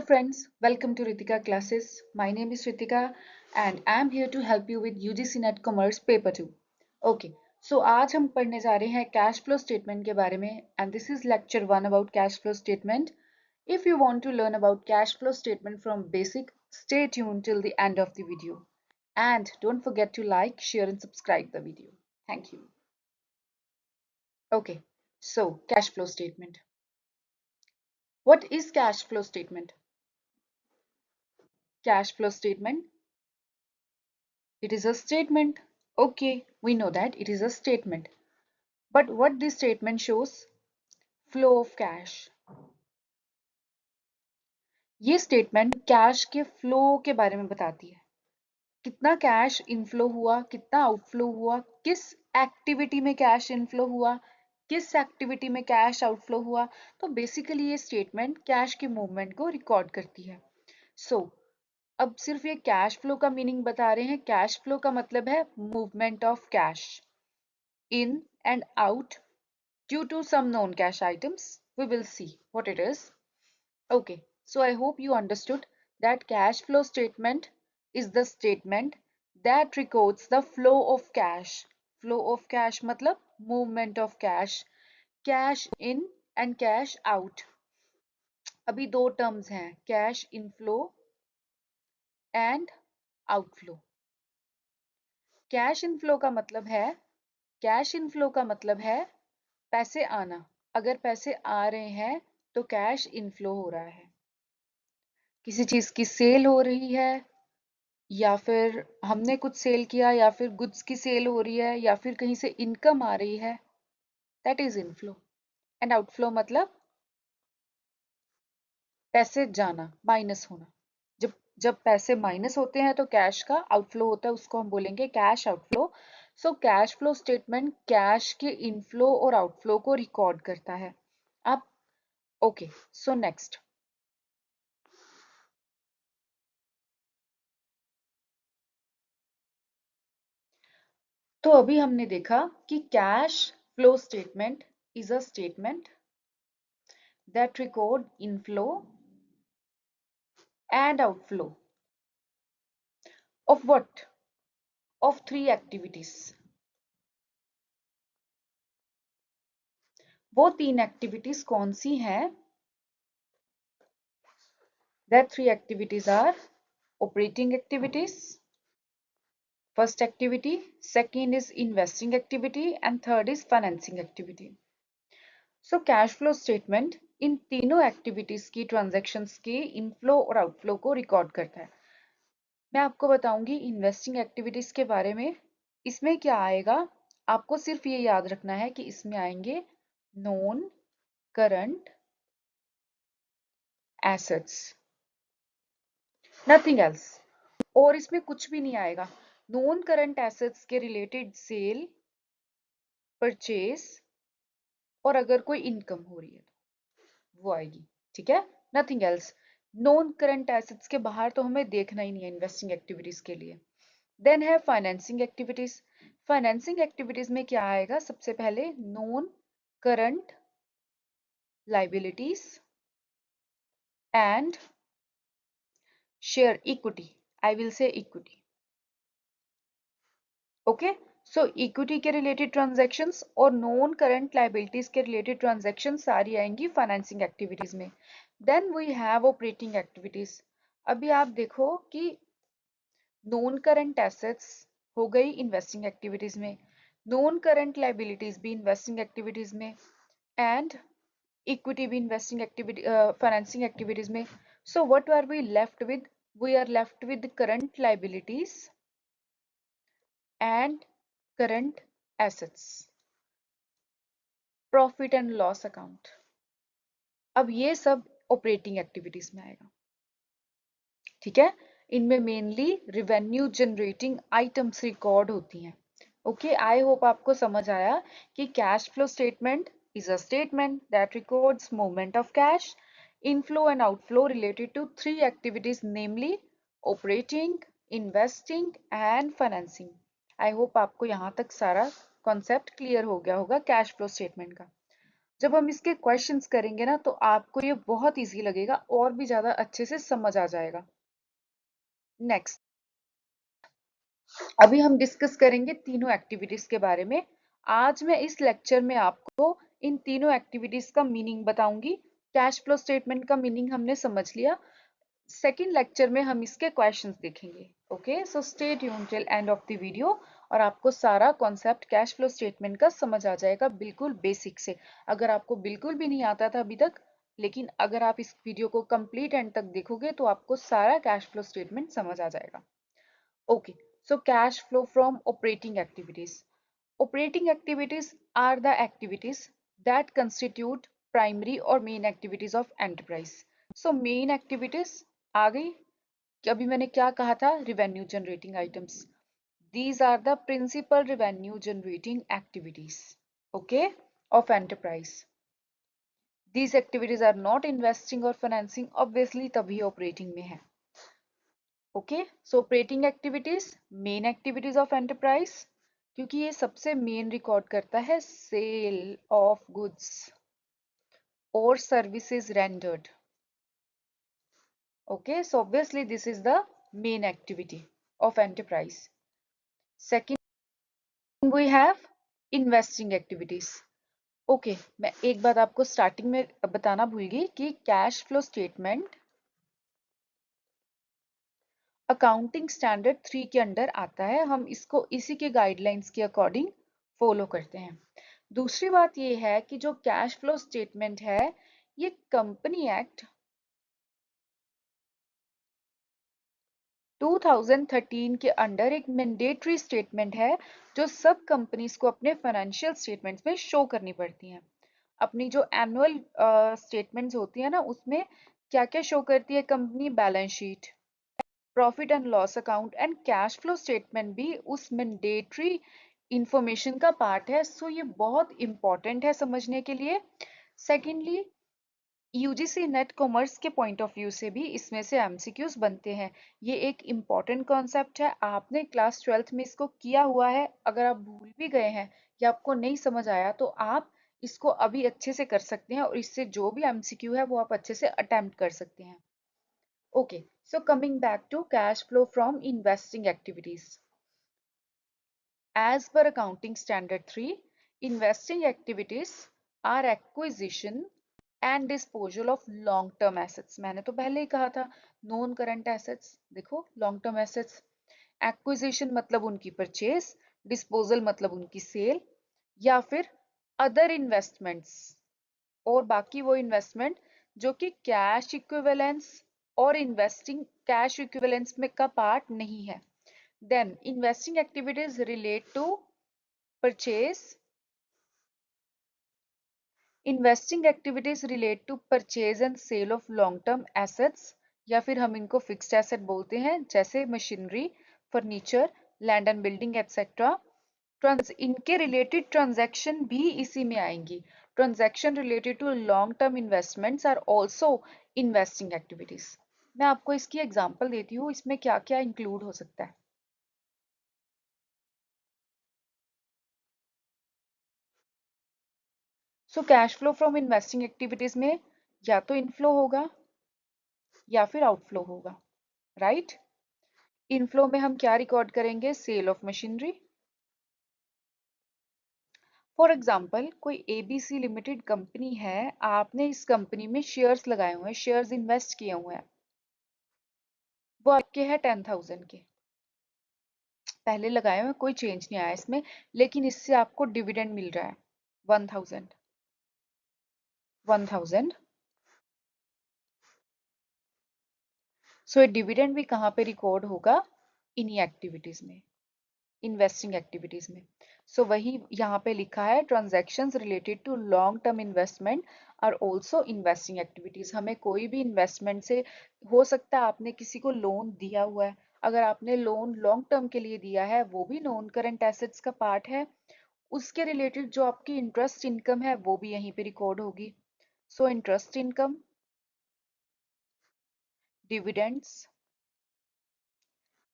friends, welcome to Ritika classes. My name is Ritika and I am here to help you with UGC Net Commerce Paper 2. Okay, so आज हम पढ़ने जा रहे हैं cash flow statement के बारे में and this is lecture 1 about cash flow statement. If you want to learn about cash flow statement from basic, stay tuned till the end of the video. And don't forget to like, share and subscribe the video. Thank you. Okay, so cash flow statement. What is cash flow statement? Cash flow statement. It is a statement. Okay, we know that it is a statement. But what this statement shows? Flow of cash. ये statement cash के flow के बारे में बताती है. कितना cash inflow हुआ, कितना आउटफ्लो हुआ, किस एक्टिविटी में कैश इनफ्लो हुआ, किस एक्टिविटी में कैश आउटफ्लो हुआ. तो बेसिकली ये स्टेटमेंट कैश के मूवमेंट को रिकॉर्ड करती है. सो अब सिर्फ ये कैश फ्लो का मीनिंग बता रहे हैं. कैश फ्लो का मतलब है movement of cash in and out due to some known cash items. We will see what it is. Okay, so I hope you understood that cash flow statement is the statement that records the flow of cash. Flow of cash matlab movement of cash. Cash in and cash out. अभी दो terms हैं, cash inflow and outflow. Cash inflow का मतलब है, cash inflow का मतलब है पैसे आना. अगर पैसे आ रहे हैं तो कैश इनफ्लो हो रहा है. किसी चीज की सेल हो रही है या फिर हमने कुछ सेल किया या फिर गुड्स की सेल हो रही है या फिर कहीं से इनकम आ रही है, that is inflow. And outflow मतलब पैसे जाना, माइनस होना. जब जब पैसे माइनस होते हैं तो कैश का आउटफ्लो होता है, उसको हम बोलेंगे कैश आउटफ्लो. सो कैश फ्लो स्टेटमेंट कैश के इनफ्लो और आउटफ्लो को रिकॉर्ड करता है. आप ओके, सो नेक्स्ट. तो अभी हमने देखा कि cash flow statement is a statement that record inflow and outflow of what, of three activities. वो तीन एक्टिविटीज कौन सी हैं? That three activities are operating activities, first activity, second is investing activity and third is financing activity. So cash flow statement इन तीनों activities की transactions के inflow और आउटफ्लो को रिकॉर्ड करता है. मैं आपको बताऊंगी इन्वेस्टिंग एक्टिविटीज के बारे में. इसमें क्या आएगा, आपको सिर्फ ये याद रखना है कि इसमें आएंगे non current assets, nothing else. और इसमें कुछ भी नहीं आएगा. नॉन करंट एसेट्स के रिलेटेड सेल, परचेज और अगर कोई इनकम हो रही है तो वो आएगी. ठीक है, nothing else. Non current assets के बाहर तो हमें देखना ही नहीं है इन्वेस्टिंग एक्टिविटीज के लिए. देन है फाइनेंसिंग एक्टिविटीज. फाइनेंसिंग एक्टिविटीज में क्या आएगा? सबसे पहले non current liabilities and share equity. I will say equity. Okay, so equity के रिलेटेड ट्रांजैक्शंस और नॉन करंट लाइबिलिटीज के रिलेटेड ट्रांजैक्शंस सारी आएंगी फाइनेंसिंग एक्टिविटीज में. Then we have operating activities. अभी आप देखो कि नॉन करंट एसेट्स हो गई इन्वेस्टिंग एक्टिविटीज में, नॉन करंट लाइबिलिटीज भी इन्वेस्टिंग एक्टिविटीज में एंड इक्विटी भी इन्वेस्टिंग एक्टिविटी फाइनेंसिंग एक्टिविटीज में. So what are we left with? We are left with current liabilities and current assets, profit and loss account. अब ये सब operating activities में आएगा. ठीक है, इनमें mainly revenue generating items record होती हैं. ओके, आई होप आपको समझ आया कि cash flow statement is a statement that records movement of cash, inflow and outflow related to three activities, namely operating, investing and financing. I hope आपको यहाँ तक सारा कॉन्सेप्ट क्लियर हो गया होगा कैश फ्लो स्टेटमेंट का. जब हम इसके क्वेश्चंस करेंगे ना तो आपको ये बहुत इजी लगेगा और भी ज्यादा अच्छे से समझ आ जाएगा। नेक्स्ट, अभी हम डिस्कस करेंगे तीनों एक्टिविटीज के बारे में। आज मैं इस लेक्चर में आपको इन तीनों एक्टिविटीज का मीनिंग बताऊंगी। कैश फ्लो स्टेटमेंट का मीनिंग हमने समझ लिया। सेकेंड लेक्चर में हम इसके क्वेश्चंस देखेंगे। Okay, so stay tuned till end of the video और आपको सारा कॉन्सेप्ट कैश फ्लो स्टेटमेंट का समझ आ जाएगा बिल्कुल बेसिक से। अगर आपको बिल्कुल भी नहीं आता था अभी तक, लेकिन अगर आप इस वीडियो को कंप्लीट एंड तक देखोगे तो आपको सारा कैश फ्लो स्टेटमेंट समझ आ जाएगा। Okay, so cash flow from operating activities. Operating activities are the activities that constitute primary or main activities of enterprise. So main activities आ गई कि अभी मैंने क्या कहा था, revenue generating items. These are the principal revenue generating activities, okay, of enterprise. These activities are not investing or financing, obviously तभी operating में है। Okay, so operating activities main activities of enterprise, क्योंकि ये सबसे मेन रिकॉर्ड करता है sale of goods और services rendered. Okay, so obviously this is the main activity of enterprise. Second we have investing activities. Okay, मैं एक बात आपको स्टार्टिंग में बताना भूल गई कि cash flow statement accounting standard 3 के अंडर आता है। हम इसको इसी के गाइडलाइंस के अकॉर्डिंग फॉलो करते हैं। दूसरी बात ये है कि जो कैश फ्लो स्टेटमेंट है ये कंपनी एक्ट 2013 के अंडर एक मैंडेटरी स्टेटमेंट है जो सब कंपनीज को अपने फाइनेंशियल स्टेटमेंट्स में शो करनी पड़ती हैं। अपनी जो एनुअल स्टेटमेंट्स होती है ना उसमें क्या क्या शो करती है company, balance sheet, profit and loss account and cash flow statement भी उस मैंडेटरी इंफॉर्मेशन का पार्ट है। सो ये बहुत इंपॉर्टेंट है समझने के लिए। सेकेंडली, यूजीसी नेट कॉमर्स के पॉइंट ऑफ व्यू से भी इसमें से एमसीक्यूज बनते हैं। ये एक इम्पॉर्टेंट कॉन्सेप्ट है, आपने क्लास 12th में इसको किया हुआ है। अगर आप भूल भी गए हैं या आपको नहीं समझ आया तो आप इसको अभी अच्छे से कर सकते हैं और इससे जो भी एमसीक्यू है वो आप अच्छे से अटेम्प्ट कर सकते हैं। Okay, so coming back to cash flow from investing activities. As per Accounting Standard 3, investing activities are acquisition and disposal of long-term assets. मैंने तो पहले ही कहा था non-current assets. देखो long-term assets. Acquisition मतलब उनकी purchase, disposal मतलब उनकी sale या फिर other investments और बाकी वो इन्वेस्टमेंट जो कि कैश इक्विवेलेंस और इन्वेस्टिंग कैश इक्विवेलेंस में का पार्ट नहीं है। Then investing activities relate to purchase, investing activities relate to purchase and sale of long term assets या फिर हम इनको फिक्स्ड एसेट बोलते हैं जैसे machinery, furniture, land and building etcetera. इनके रिलेटेड ट्रांजैक्शन भी इसी में आएंगी। Transaction related to long term investments are also investing activities. मैं आपको इसकी एग्जांपल देती हूँ इसमें क्या क्या इंक्लूड हो सकता है। सो cash flow from investing activities में या तो इनफ्लो होगा या फिर आउटफ्लो होगा, राइट। इनफ्लो में हम क्या रिकॉर्ड करेंगे, sale of machinery. For example कोई एबीसी लिमिटेड कंपनी है, आपने इस कंपनी में शेयर्स लगाए हुए हैं, शेयर्स इन्वेस्ट किए हुए हैं, वो आपके हैं 10,000 के, पहले लगाए हुए कोई चेंज नहीं आया इसमें, लेकिन इससे आपको डिविडेंड मिल रहा है 1,000। 1,000, सो ये डिविडेंड भी कहाँ पे रिकॉर्ड होगा, इन्हीं एक्टिविटीज में, इन्वेस्टिंग एक्टिविटीज में। सो वही यहाँ पे लिखा है, transactions related to long term investment are also investing activities. हमें कोई भी इन्वेस्टमेंट से हो सकता है, आपने किसी को लोन दिया हुआ है, अगर आपने लोन लॉन्ग टर्म के लिए दिया है वो भी नॉन करंट एसेट्स का पार्ट है। उसके रिलेटेड जो आपकी इंटरेस्ट इनकम है वो भी यहीं पे रिकॉर्ड होगी। So interest income, dividends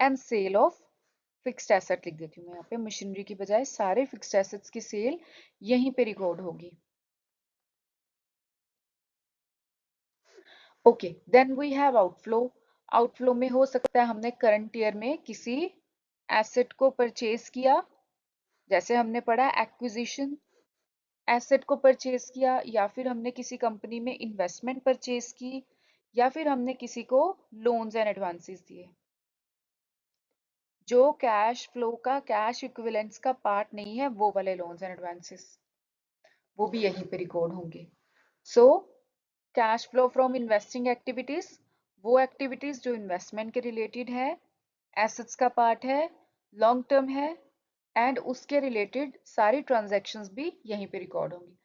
and sale of fixed asset लिख देती हूँ मैं यहाँ पे, मशीनरी की बजाय सारे फिक्स्ड एसेट्स की सेल यहीं पे रिकॉर्ड होगी। Okay, then we have outflow. Outflow में हो सकता है हमने करंट ईयर में किसी एसेट को परचेज किया, जैसे हमने पढ़ा एक्विजिशन, एसेट को परचेज किया, या फिर हमने किसी कंपनी में इन्वेस्टमेंट परचेज की, या फिर हमने किसी को लोन्स एंड एडवांसेस दिए। जो कैश फ्लो का कैश इक्विवेलेंट्स का पार्ट नहीं है वो वाले लोन्स एंड एडवांसेस वो भी यहीं पे रिकॉर्ड होंगे। So cash flow from investing activities, वो एक्टिविटीज जो इन्वेस्टमेंट के रिलेटेड है, एसेट्स का पार्ट है, लॉन्ग टर्म है, एंड उसके रिलेटेड सारी ट्रांजैक्शंस भी यहीं पे रिकॉर्ड होंगी।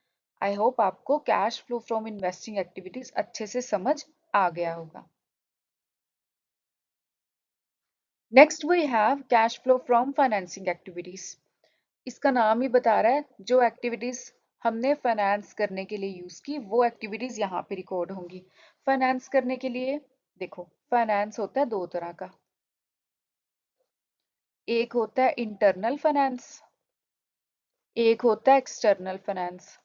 आई होप आपको cash flow from investing activities अच्छे से समझ आ गया होगा। Next we have cash flow from financing activities. इसका नाम ही बता रहा है जो एक्टिविटीज हमने फाइनेंस करने के लिए यूज की वो एक्टिविटीज यहाँ पे रिकॉर्ड होंगी। फाइनेंस करने के लिए देखो, फाइनेंस होता है दो तरह का, एक होता है इंटरनल फाइनेंस, एक होता है एक्सटर्नल फाइनेंस।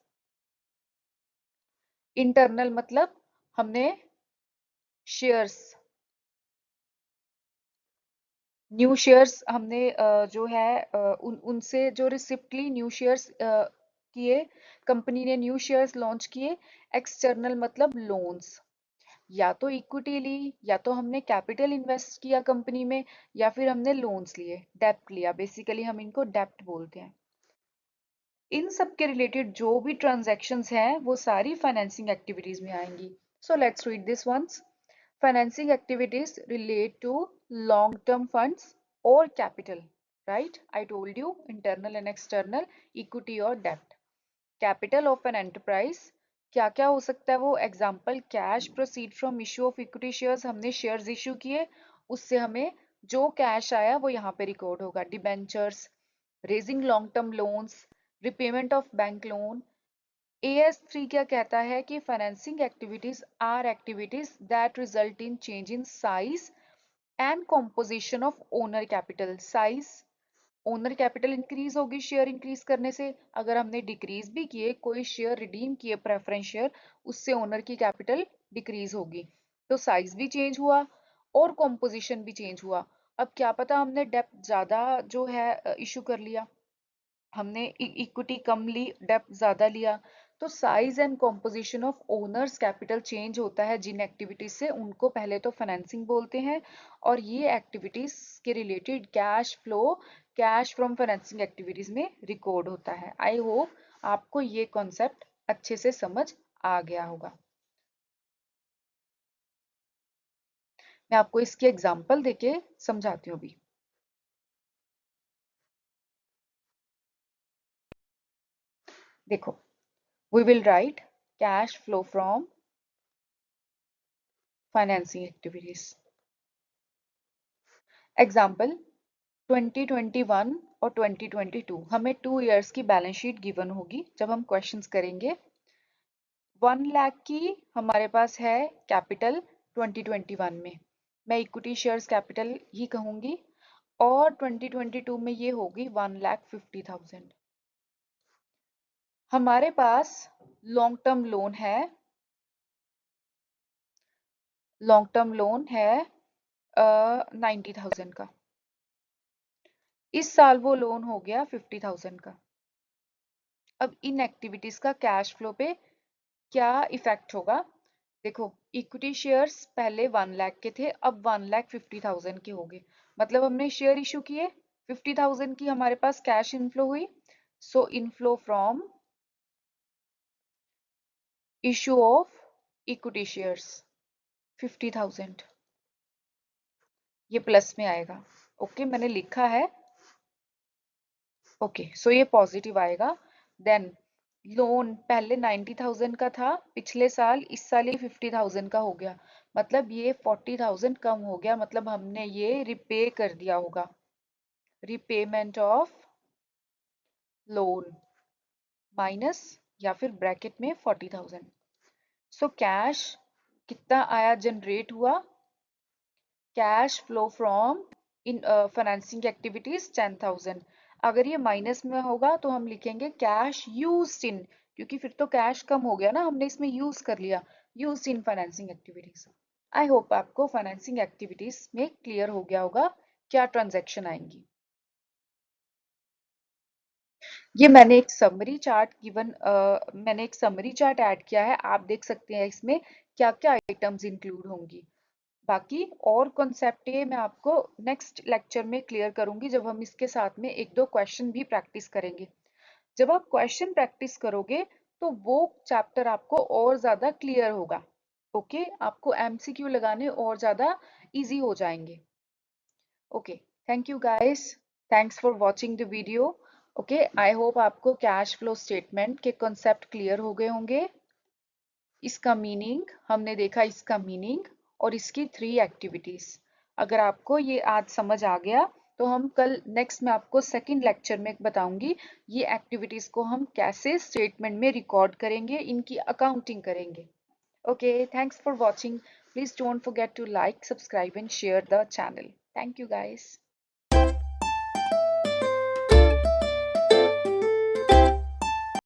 इंटरनल मतलब हमने शेयर्स, न्यू शेयर्स हमने जो है उनसे जो रिसिप्टली न्यू शेयर्स किए, कंपनी ने न्यू शेयर्स लॉन्च किए। एक्सटर्नल मतलब लोन्स, या तो इक्विटी ली, या तो हमने कैपिटल इन्वेस्ट किया कंपनी में, या फिर हमने लोन्स लिए, डेप्ट लिया, बेसिकली हम इनको डेप्ट बोलते हैं। इन सब के रिलेटेड जो भी ट्रांजैक्शंस हैं वो सारी फाइनेंसिंग एक्टिविटीज में आएंगी। So let's read this once. Financing activities relate to long term funds और capital, right? I told you internal and external, equity और डेप्ट। कैपिटल ऑफ एन एंटरप्राइज, क्या क्या हो सकता है वो? Example, cash proceed from issue of equity shares, हमने शेयर्स इशू किए, उससे हमें जो कैश आया वो यहाँ पे रिकॉर्ड होगा। Debentures, raising long term loans, repayment of bank loan. AS3 क्या कहता है कि financing activities are activities that result in change in size and composition of owner capital. Size, owner capital increase होगी शेयर इंक्रीज करने से, अगर हमने decrease भी किए, कोई शेयर रिडीम किए प्रेफरेंस शेयर, उससे ओनर की कैपिटल डिक्रीज होगी, तो साइज भी चेंज हुआ और कॉम्पोजिशन भी चेंज हुआ। अब क्या पता हमने डेप्थ ज्यादा जो है इशू कर लिया, हमने इक्विटी कम ली, डेप्थ ज्यादा लिया, तो size and composition of owners capital change होता है जिन एक्टिविटीज से, उनको पहले तो फाइनेंसिंग बोलते हैं। और ये एक्टिविटीज के related cash flow, cash from financing activities में रिकॉर्ड होता है। आई होप आपको ये कॉन्सेप्ट अच्छे से समझ आ गया होगा। मैं आपको इसकी एग्जांपल देके समझाती हूँ अभी। देखो, we will write cash flow from financing activities. Example, 2021 और 2022, हमें 2 इयर्स की बैलेंस शीट गिवन होगी जब हम क्वेश्चंस करेंगे। 1 लाख की हमारे पास है कैपिटल 2021 में, मैं इक्विटी शेयर्स कैपिटल ही कहूंगी, और 2022 में ये होगी 1,50,000। हमारे पास लॉन्ग टर्म लोन है, लॉन्ग टर्म लोन है 90,000 का। इस साल वो लोन हो गया 50,000 का। अब इन एक्टिविटीज का कैश फ्लो पे क्या इफेक्ट होगा? देखो, इक्विटी शेयर्स पहले 1 लाख के थे, अब 1,50,000 के हो गए, मतलब हमने शेयर इशू किए, 50,000 की हमारे पास कैश इनफ्लो हुई। So inflow from issue of equity shares 50,000, ये प्लस में आएगा। ओके, मैंने लिखा है। ओके, सो ये पॉजिटिव आएगा। देन लोन पहले 90,000 का था पिछले साल, इस साल ये 50,000 का हो गया, मतलब ये 40,000 कम हो गया, मतलब हमने ये रिपे कर दिया होगा। रिपेमेंट ऑफ लोन माइनस, या फिर ब्रैकेट में 40,000। सो कैश कितना आया, जनरेट हुआ? Cash flow from in financing activities 10,000। अगर ये माइनस में होगा तो हम लिखेंगे कैश यूज्ड इन, क्योंकि फिर तो कैश कम हो गया ना, हमने इसमें यूज कर लिया, use in financing activities. I hope आपको फाइनेंसिंग एक्टिविटीज में क्लियर हो गया होगा क्या ट्रांजैक्शन आएंगी। ये मैंने एक समरी चार्ट मैंने एक समरी चार्ट ऐड किया है, आप देख सकते हैं इसमें क्या क्या आइटम्स इंक्लूड होंगी। बाकी और कॉन्सेप्ट ये मैं आपको नेक्स्ट लेक्चर में क्लियर करूंगी, जब हम इसके साथ में एक दो क्वेश्चन भी प्रैक्टिस करेंगे। जब आप क्वेश्चन प्रैक्टिस करोगे तो वो चैप्टर आपको और ज्यादा क्लियर होगा। ओके, आपको एमसीक्यू लगाने और ज्यादा इजी हो जाएंगे। Okay, thank you guys, thanks for watching the video. Okay, I hope आपको कैश फ्लो स्टेटमेंट के कॉन्सेप्ट क्लियर हो गए होंगे। इसका मीनिंग हमने देखा, इसका मीनिंग और इसकी 3 एक्टिविटीज। अगर आपको ये आज समझ आ गया तो हम कल नेक्स्ट में आपको सेकंड लेक्चर में बताऊंगी ये एक्टिविटीज को हम कैसे स्टेटमेंट में रिकॉर्ड करेंगे, इनकी अकाउंटिंग करेंगे। Okay, thanks for watching. Please don't forget to like, subscribe and share the channel. Thank you guys.